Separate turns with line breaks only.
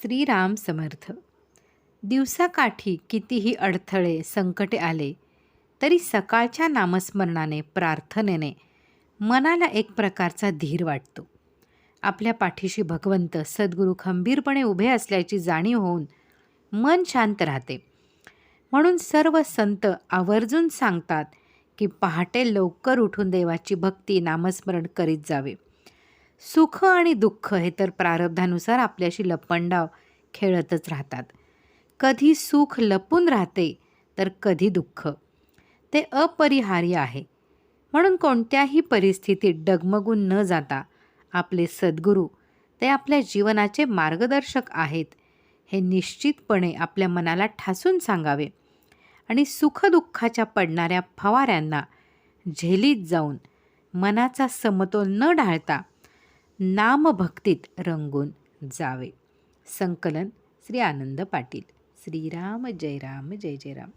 श्रीराम समर्थ. दिवसाकाठी कितीही अडथळे संकटे आले तरी सकाळच्या नामस्मरणाने प्रार्थनेने मनाला एक प्रकारचा धीर वाटतो. आपल्या पाठीशी भगवंत सद्गुरू खंबीरपणे उभे असल्याची जाणीव होऊन मन शांत राहते. म्हणून सर्व संत आवर्जून सांगतात की पहाटे लवकर उठून देवाची भक्ती नामस्मरण करीत जावे. सुख आणि दुःख हे तर प्रारब्धानुसार आपल्याशी लपंडाव खेळतच राहतात. कधी सुख लपून राहते तर कधी दुःख. ते अपरिहार्य आहे. म्हणून कोणत्याही परिस्थितीत डगमगून न जाता आपले सद्गुरू ते आपल्या जीवनाचे मार्गदर्शक आहेत हे निश्चितपणे आपल्या मनाला ठासून सांगावे आणि सुखदुःखाच्या पडणाऱ्या फवाऱ्यांना झेलीत जाऊन मनाचा समतोल न ढाळता नामभक्तीत रंगून जावे. संकलन श्री आनंद पाटील. श्रीराम जय राम जय जय राम.